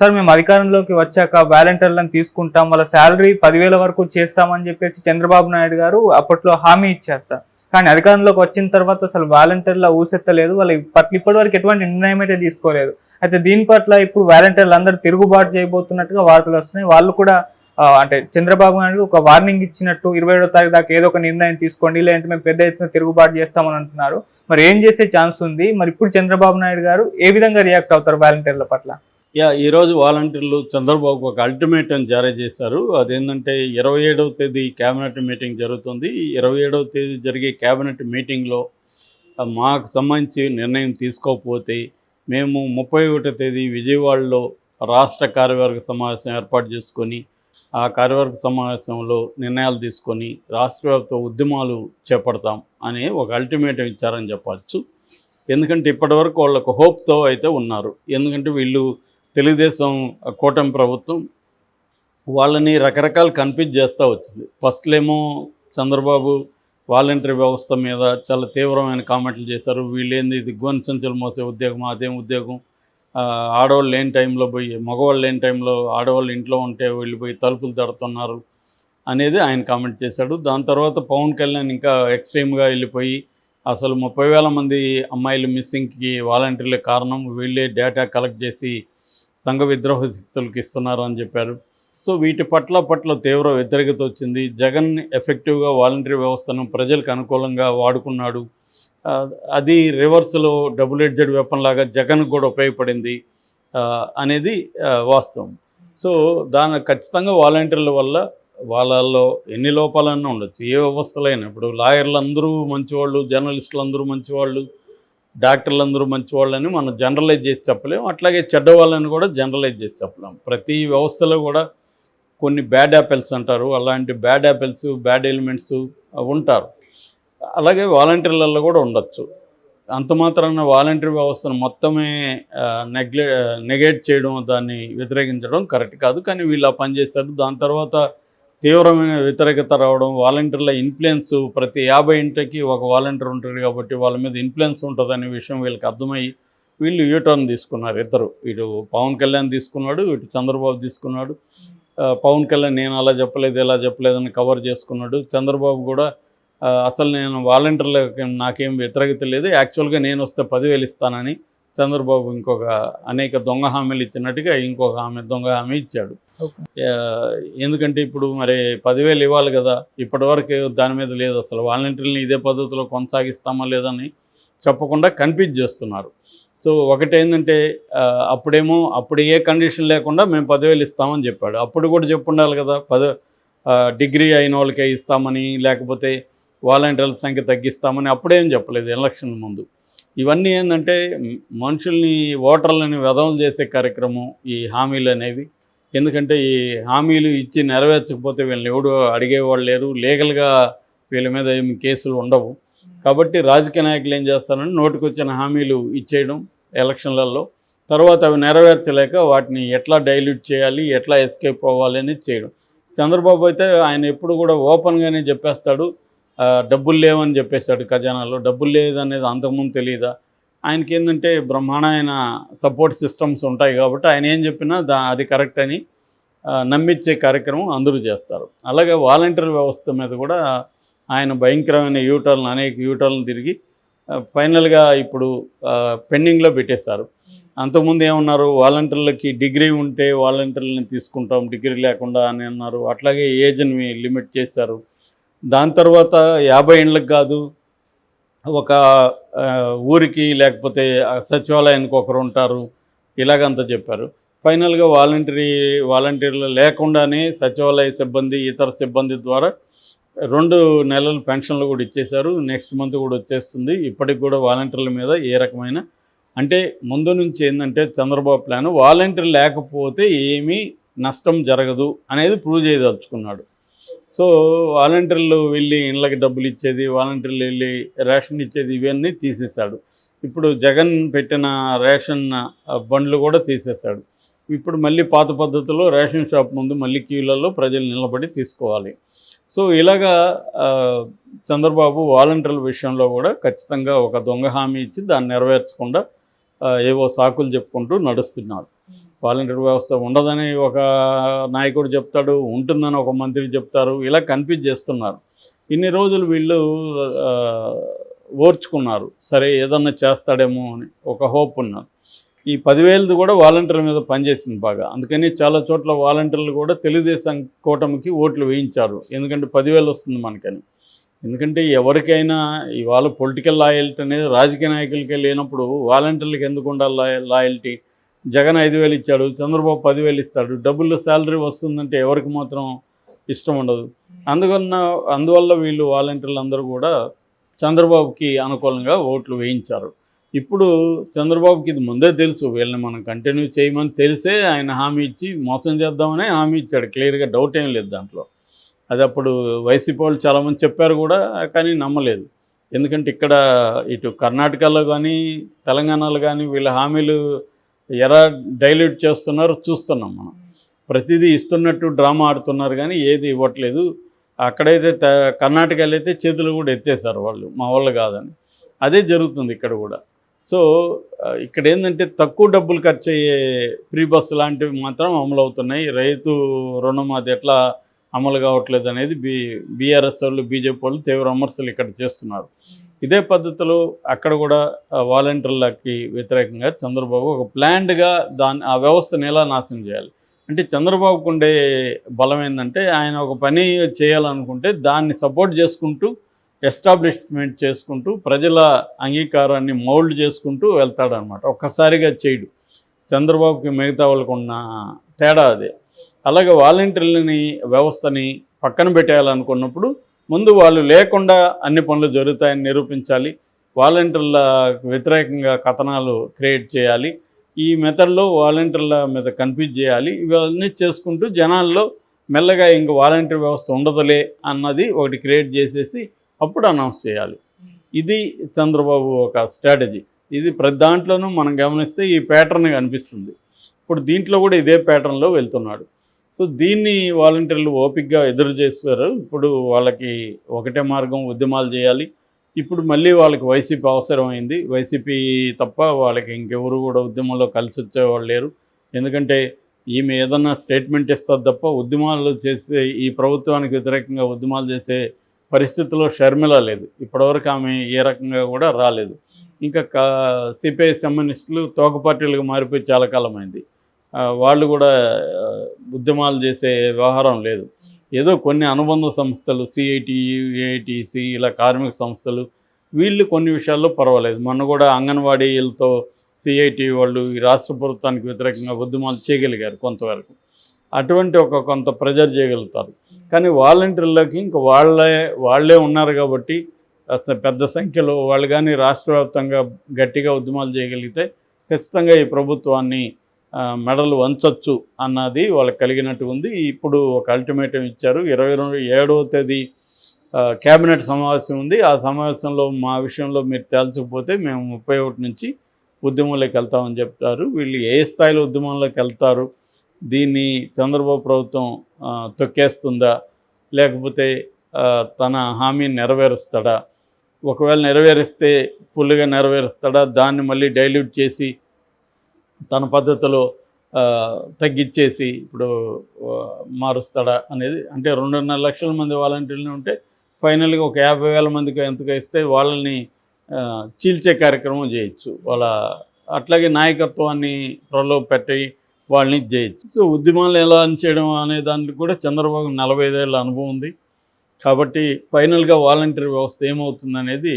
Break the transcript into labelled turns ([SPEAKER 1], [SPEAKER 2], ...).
[SPEAKER 1] Sir మేము అధికారంలోకి వచ్చాక వాలంటీర్లను తీసుకుంటాం, వాళ్ళ శాలరీ 10,000 వరకు చేస్తామని చెప్పేసి చంద్రబాబు నాయుడు గారు అప్పట్లో హామీ ఇచ్చారు సార్. కానీ అధికారంలోకి వచ్చిన తర్వాత అసలు వాలంటీర్ల ఊసెత్తలేదు, వాళ్ళు ఇప్పటి వరకు ఎటువంటి నిర్ణయం అయితే తీసుకోలేదు. అయితే దీని పట్ల ఇప్పుడు వాలంటీర్లు అందరూ తిరుగుబాటు చేయబోతున్నట్టుగా వార్తలు వస్తున్నాయి. వాళ్ళు కూడా అంటే చంద్రబాబు నాయుడు ఒక వార్నింగ్ ఇచ్చినట్టు 27వ తారీఖు దాకా ఏదో ఒక నిర్ణయం తీసుకోండి, లేదంటే మేము పెద్ద ఎత్తున తిరుగుబాటు చేస్తామని అంటున్నారు. మరి ఏం చేసే ఛాన్స్ ఉంది? మరి ఇప్పుడు చంద్రబాబు నాయుడు గారు ఏ విధంగా రియాక్ట్ అవుతారు వాలంటీర్ల పట్ల?
[SPEAKER 2] ఈరోజు వాలంటీర్లు చంద్రబాబుకు ఒక అల్టిమేటం జారీ చేశారు. అదేంటంటే 27వ తేదీ క్యాబినెట్ మీటింగ్ జరుగుతుంది. 27వ తేదీ జరిగే క్యాబినెట్ మీటింగ్లో మాకు సంబంధించి నిర్ణయం తీసుకోకపోతే మేము 31వ తేదీ విజయవాడలో రాష్ట్ర కార్యవర్గ సమావేశం ఏర్పాటు చేసుకొని ఆ కార్యవర్గ సమావేశంలో నిర్ణయాలు తీసుకొని రాష్ట్ర వ్యాప్త ఉద్యమాలు చేపడతాం అనే ఒక అల్టిమేటం ఇచ్చారని చెప్పచ్చు. ఎందుకంటే ఇప్పటివరకు వాళ్ళకు హోప్తో అయితే ఉన్నారు. ఎందుకంటే వీళ్ళు తెలుగుదేశం కూటమి ప్రభుత్వం వాళ్ళని రకరకాల కన్ఫ్యూజ్ చేస్తూ వచ్చింది. ఫస్ట్లేమో చంద్రబాబు వాలంటరీ వ్యవస్థ మీద చాలా తీవ్రమైన కామెంట్లు చేశారు. వీళ్ళేంది ఇది గోనె సంచులు మోసే ఉద్యోగం, అదేం ఉద్యోగం, ఆడవాళ్ళు లేని టైంలో పోయి మగవాళ్ళు లేని టైంలో ఆడవాళ్ళు ఇంట్లో ఉంటే వీళ్ళు పోయి తలుపులు తడుతున్నారు అనేది ఆయన కామెంట్ చేశాడు. దాని తర్వాత పవన్ కళ్యాణ్ ఇంకా ఎక్స్ట్రీమ్గా వెళ్ళిపోయి అసలు 30,000 మంది అమ్మాయిలు మిస్సింగ్కి వాలంటీర్లే కారణం, వీళ్ళే డేటా కలెక్ట్ చేసి సంఘ విద్రోహ శక్తులకు ఇస్తున్నారు అని చెప్పారు. సో వీటి పట్ల తీవ్ర వ్యతిరేకత వచ్చింది. జగన్ ఎఫెక్టివ్గా వాలంటరీ వ్యవస్థను ప్రజలకు అనుకూలంగా వాడుకున్నాడు. అది రివర్స్లో డబుల్ ఎడ్జెడ్ వెపన్ లాగా జగన్కు కూడా ఉపయోగపడింది అనేది వాస్తవం. సో ఖచ్చితంగా వాలంటీర్ల వల్ల వాళ్ళల్లో ఎన్ని లోపాలన్నా ఉండొచ్చు, ఏ వ్యవస్థలైనా. ఇప్పుడు లాయర్లు అందరూ మంచివాళ్ళు, జర్నలిస్టులు అందరూ మంచివాళ్ళు, డాక్టర్లు అందరూ మంచివాళ్ళు అని మనం జనరలైజ్ చేసి చెప్పలేము. అట్లాగే చెడ్డవాళ్ళని కూడా జనరలైజ్ చేసి చెప్పలేము. ప్రతి వ్యవస్థలో కూడా కొన్ని బ్యాడ్ యాపిల్స్ అంటారు, అలాంటి బ్యాడ్ యాపిల్స్, బ్యాడ్ ఎలిమెంట్స్ ఉంటారు. అలాగే వాలంటీర్లలో కూడా ఉండొచ్చు. అంత మాత్రాన వాలంటీర్ వ్యవస్థను మొత్తమే నెగేట్ చేయడం, దాన్ని వ్యతిరేకించడం కరెక్ట్ కాదు. కానీ వీళ్ళు ఆ పని చేశారు. దాని తర్వాత తీవ్రమైన వ్యతిరేకత రావడం, వాలంటీర్ల ఇన్ఫ్లుయెన్స్, ప్రతి 50 ఇంటికి ఒక వాలంటీర్ ఉంటాడు కాబట్టి వాళ్ళ మీద ఇన్ఫ్లుయెన్స్ ఉంటుందనే విషయం వీళ్ళకి అర్థమయ్యి వీళ్ళు యూటర్న్ తీసుకున్నారు. ఇద్దరు, ఇటు పవన్ కళ్యాణ్ తీసుకున్నాడు, ఇటు చంద్రబాబు తీసుకున్నాడు. పవన్ కళ్యాణ్ నేను అలా చెప్పలేదు ఇలా చెప్పలేదని కవర్ చేసుకున్నాడు. చంద్రబాబు కూడా అసలు నేను వాలంటీర్లకు నాకేం వ్యతిరేకత లేదు, యాక్చువల్గా నేను వస్తే 10,000 ఇస్తానని చంద్రబాబు అనేక దొంగ హామీలు ఇచ్చినట్టుగా ఇంకొక దొంగ హామీ ఇచ్చాడు. ఎందుకంటే ఇప్పుడు మరి 10,000 ఇవ్వాలి కదా, ఇప్పటివరకు దాని మీద లేదు. అసలు వాలంటీర్ని ఇదే పద్ధతిలో కొనసాగిస్తామా లేదని చెప్పకుండా కన్ఫ్యూజ్ చేస్తున్నారు. సో ఒకటేంటంటే అప్పుడు ఏ కండిషన్ లేకుండా మేము 10,000 ఇస్తామని చెప్పాడు. అప్పుడు కూడా చెప్పుండాలి కదా, డిగ్రీ అయిన వాళ్ళకే ఇస్తామని, లేకపోతే వాలంటీర్ల సంఖ్య తగ్గిస్తామని అప్పుడేం చెప్పలేదు ఎలక్షన్ ముందు. ఇవన్నీ ఏంటంటే మనుషుల్ని, ఓటర్లని వెధవలు చేసే కార్యక్రమం ఈ హామీలు అనేవి. ఎందుకంటే ఈ హామీలు ఇచ్చి నెరవేర్చకపోతే వీళ్ళని ఎవడు అడిగేవాళ్ళు లేరు, లీగల్గా వీళ్ళ మీద ఏమి కేసులు ఉండవు. కాబట్టి రాజకీయ నాయకులు ఏం చేస్తారని నోటికొచ్చిన హామీలు ఇచ్చేయడం ఎలక్షన్లలో, తర్వాత అవి నెరవేర్చలేక వాటిని ఎట్లా డైల్యూట్ చేయాలి, ఎట్లా ఎస్కేప్ అవ్వాలి అనేది చేయడం. చంద్రబాబు అయితే ఆయన ఎప్పుడు కూడా ఓపెన్గానే చెప్పేస్తాడు, డబ్బులు లేవని చెప్పేస్తాడు. ఖజానాలో డబ్బులు లేదనేది అంతకుముందు తెలియదా ఆయనకి? ఏంటంటే బ్రహ్మాండమైన సపోర్ట్ సిస్టమ్స్ ఉంటాయి కాబట్టి ఆయన ఏం చెప్పినా అది కరెక్ట్ అని నమ్మించే కార్యక్రమం అందరూ చేస్తారు. అలాగే వాలంటీర్ వ్యవస్థ మీద కూడా ఆయన భయంకరమైన అనేక యూటర్న్లు తిరిగి ఫైనల్గా ఇప్పుడు పెండింగ్లో పెట్టేశారు. అంతకుముందు ఏమన్నారు, వాలంటీర్లకి డిగ్రీ ఉంటే వాలంటీర్లని తీసుకుంటాం, డిగ్రీ లేకుండా అని అన్నారు. అట్లాగే ఏజ్ని లిమిట్ చేశారు. దాని తర్వాత 50 ఏళ్ళకి కాదు, ఒక ఊరికి లేకపోతే సచివాలయానికి ఒకరు ఉంటారు, ఇలాగంతా చెప్పారు. ఫైనల్గా వాలంటీర్లు లేకుండానే సచివాలయ సిబ్బంది, ఇతర సిబ్బంది ద్వారా 2 నెలలు పెన్షన్లు కూడా ఇచ్చేశారు. నెక్స్ట్ మంత్ కూడా వచ్చేస్తుంది. ఇప్పటికి కూడా వాలంటీర్ల మీద ఏ రకమైన అంటే ముందు నుంచి ఏంటంటే చంద్రబాబు ప్లాన్ వాలంటీర్ లేకపోతే ఏమీ నష్టం జరగదు అనేది ప్రూవ్ చేయదలుచుకున్నాడు. సో వాలంటీర్లు వెళ్ళి ఇళ్ళకి డబ్బులు ఇచ్చేది, వాలంటీర్లు వెళ్ళి రేషన్ ఇచ్చేది, ఇవన్నీ తీసేశాడు. ఇప్పుడు జగన్ పెట్టిన రేషన్ బండ్లు కూడా తీసేశాడు. ఇప్పుడు మళ్ళీ పాత పద్ధతిలో రేషన్ షాప్ ముందు మళ్ళీ క్యూలలో ప్రజలు నిలబడి తీసుకోవాలి. సో ఇలాగా చంద్రబాబు వాలంటీర్ల విషయంలో కూడా ఖచ్చితంగా ఒక దొంగ హామీ ఇచ్చి దాన్ని నెరవేర్చకుండా ఏవో సాకులు చెప్పుకుంటూ నడుస్తున్నాడు. వాలంటీర్ వ్యవస్థ ఉండదని ఒక నాయకుడు చెప్తాడు, ఉంటుందని ఒక మంత్రి చెప్తారు. ఇలా కన్ఫ్యూజ్ చేస్తున్నారు. ఇన్ని రోజులు వీళ్ళు ఆ, ఓర్చుకున్నారు. సరే ఏదన్నా చేస్తాడేమో అని ఒక హోప్ ఉన్నారు. ఈ 10,000 కూడా వాలంటీర్ల మీద పనిచేసింది బాగా. అందుకని చాలా చోట్ల వాలంటీర్లు కూడా తెలుగుదేశం కూటమికి ఓట్లు వేయించారు. ఎందుకంటే 10,000 వస్తుంది మనకని. ఎందుకంటే ఎవరికైనా ఇవాళ పొలిటికల్ లాయల్టీ అనేది రాజకీయ నాయకులకే లేనప్పుడు వాలంటీర్లకు ఎందుకు ఉండాలి లాయల్టీ? జగన్ 5,000 ఇచ్చాడు, చంద్రబాబు 10,000 ఇస్తాడు. డబ్బులు శాలరీ వస్తుందంటే ఎవరికి మాత్రం ఇష్టం ఉండదు. అందువల్ల వీళ్ళు వాలంటీర్లు అందరూ కూడా చంద్రబాబుకి అనుకూలంగా ఓట్లు వేయించారు. ఇప్పుడు చంద్రబాబుకి ఇది ముందే తెలుసు, వీళ్ళని మనం కంటిన్యూ చేయమని తెలిసే ఆయన హామీ ఇచ్చి మోసం చేద్దామని హామీ ఇచ్చాడు. క్లియర్గా డౌట్ ఏం లేదు దాంట్లో. అది అప్పుడు వైసీపీ వాళ్ళు చాలామంది చెప్పారు కూడా, కానీ నమ్మలేదు. ఎందుకంటే ఇక్కడ ఇటు కర్ణాటకలో కానీ తెలంగాణలో కానీ వీళ్ళ హామీలు ఎలా డైల్యూట్ చేస్తున్నారో చూస్తున్నాం మనం. ప్రతిదీ ఇస్తున్నట్టు డ్రామా ఆడుతున్నారు కానీ ఏది ఇవ్వట్లేదు. అక్కడైతే కర్ణాటకలో అయితే చేతులు కూడా ఎత్తేసారు వాళ్ళు, మా వాళ్ళు కాదని. అదే జరుగుతుంది ఇక్కడ కూడా. సో ఇక్కడ ఏంటంటే తక్కువ డబ్బులు ఖర్చు అయ్యే ఫ్రీ బస్సు లాంటివి మాత్రం అమలు అవుతున్నాయి. రైతు రుణం అది ఎట్లా అమలు కావట్లేదు అనేది బీఆర్ఎస్ వాళ్ళు, బీజేపీ వాళ్ళు తీవ్ర విమర్శలు ఇక్కడ చేస్తున్నారు. ఇదే పద్ధతిలో అక్కడ కూడా వాలంటీర్లకి వ్యతిరేకంగా చంద్రబాబు ఒక ప్లాన్డ్గా ఆ వ్యవస్థను ఎలా నాశనం చేయాలి అంటే, చంద్రబాబుకు ఉండే బలం ఏంటంటే ఆయన ఒక పని చేయాలనుకుంటే దాన్ని సపోర్ట్ చేసుకుంటూ, ఎస్టాబ్లిష్మెంట్ చేసుకుంటూ, ప్రజల అంగీకారాన్ని మౌల్డ్ చేసుకుంటూ వెళ్తాడనమాట. ఒక్కసారిగా చేయడు. చంద్రబాబుకి మిగతా వాళ్ళకు ఉన్న తేడా అదే. అలాగే వాలంటీర్లని వ్యవస్థని పక్కన పెట్టేయాలనుకున్నప్పుడు ముందు వాళ్ళు లేకుండా అన్ని పనులు జరుగుతాయని నిరూపించాలి. వాలంటీర్ల వ్యతిరేకంగా కథనాలు క్రియేట్ చేయాలి. ఈ మెథడ్లో వాలంటీర్ల మీద కన్ఫ్యూజ్ చేయాలి. ఇవన్నీ చేసుకుంటూ జనాల్లో మెల్లగా ఇంక వాలంటీర్ వ్యవస్థ ఉండదులే అన్నది ఒకటి క్రియేట్ చేసేసి అప్పుడు అనౌన్స్ చేయాలి. ఇది చంద్రబాబు ఒక స్ట్రాటజీ. ఇది ప్రతి దాంట్లోనూ మనం గమనిస్తే ఈ ప్యాటర్న్ కనిపిస్తుంది. ఇప్పుడు దీంట్లో కూడా ఇదే ప్యాటర్న్లో వెళ్తున్నాడు. సో దీన్ని వాలంటీర్లు ఓపికగా ఎదురు చేస్తారు. ఇప్పుడు వాళ్ళకి ఒకటే మార్గం, ఉద్యమాలు చేయాలి. ఇప్పుడు మళ్ళీ వాళ్ళకి వైసీపీ అవసరమైంది. వైసీపీ తప్ప వాళ్ళకి ఇంకెవరు కూడా ఉద్యమంలో కలిసి వచ్చేవాళ్ళు లేరు. ఎందుకంటే ఈమె ఏదన్నా స్టేట్మెంట్ ఇస్తుంది తప్ప ఉద్యమాలు చేసే, ఈ ప్రభుత్వానికి వ్యతిరేకంగా ఉద్యమాలు చేసే పరిస్థితిలో షర్మిల లేదు. ఇప్పటివరకు ఆమె ఏ రకంగా కూడా రాలేదు. ఇంకా సిపిఐ కమ్యూనిస్టులు తోక పార్టీలుగా మారిపోయి చాలా కాలమైంది. వాళ్ళు కూడా ఉద్యమాలు చేసే వ్యవహారం లేదు. ఏదో కొన్ని అనుబంధ సంస్థలు, సిఐటియు, ఏఐటిసి, ఇలా కార్మిక సంస్థలు, వీళ్ళు కొన్ని విషయాల్లో పర్వాలేదు. మొన్న కూడా అంగన్వాడీలతో సిఐటి వాళ్ళు ఈ రాష్ట్ర ప్రభుత్వానికి వ్యతిరేకంగా ఉద్యమాలు చేయగలిగారు కొంతవరకు. అటువంటి కొంత ప్రెజర్ చేయగలుగుతారు. కానీ వాలంటీర్లకి ఇంక వాళ్ళే ఉన్నారు కాబట్టి పెద్ద సంఖ్యలో వాళ్ళు కానీ రాష్ట్ర వ్యాప్తంగా గట్టిగా ఉద్యమాలు చేయగలిగితే ఖచ్చితంగా ఈ ప్రభుత్వాన్ని మెడలు వంచొచ్చు అన్నది వాళ్ళకి కలిగినట్టు ఉంది. ఇప్పుడు ఒక అల్టిమేటం ఇచ్చారు. 27వ తేదీ క్యాబినెట్ సమావేశం ఉంది. ఆ సమావేశంలో మా విషయంలో మీరు తేల్చకపోతే మేము 31 నుంచి ఉద్యమంలోకి వెళ్తామని చెప్తారు. వీళ్ళు ఏ స్థాయిలో ఉద్యమంలోకి వెళ్తారు, దీన్ని చంద్రబాబు ప్రభుత్వం తొక్కేస్తుందా, లేకపోతే తన హామీని నెరవేరుస్తాడా, ఒకవేళ నెరవేరిస్తే ఫుల్గా నెరవేరుస్తాడా, దాన్ని మళ్ళీ డైల్యూట్ చేసి తన పద్ధతిలో తగ్గించేసి ఇప్పుడు మారుస్తాడా అనేది. అంటే 2.5 లక్షల మంది వాలంటీర్లు ఉంటే ఫైనల్గా ఒక 50,000 మందికి ఎంతగా ఇస్తే వాళ్ళని చీల్చే కార్యక్రమం చేయొచ్చు. అట్లాగే నాయకత్వాన్ని ప్రలోభ పెట్టి వాళ్ళని చేయొచ్చు. సో ఉద్యమాలు ఎలా చేయడం అనే దానికి కూడా చంద్రబాబు 45 ఏళ్ళ అనుభవం ఉంది. కాబట్టి ఫైనల్గా వాలంటీర్ వ్యవస్థ ఏమవుతుంది అనేది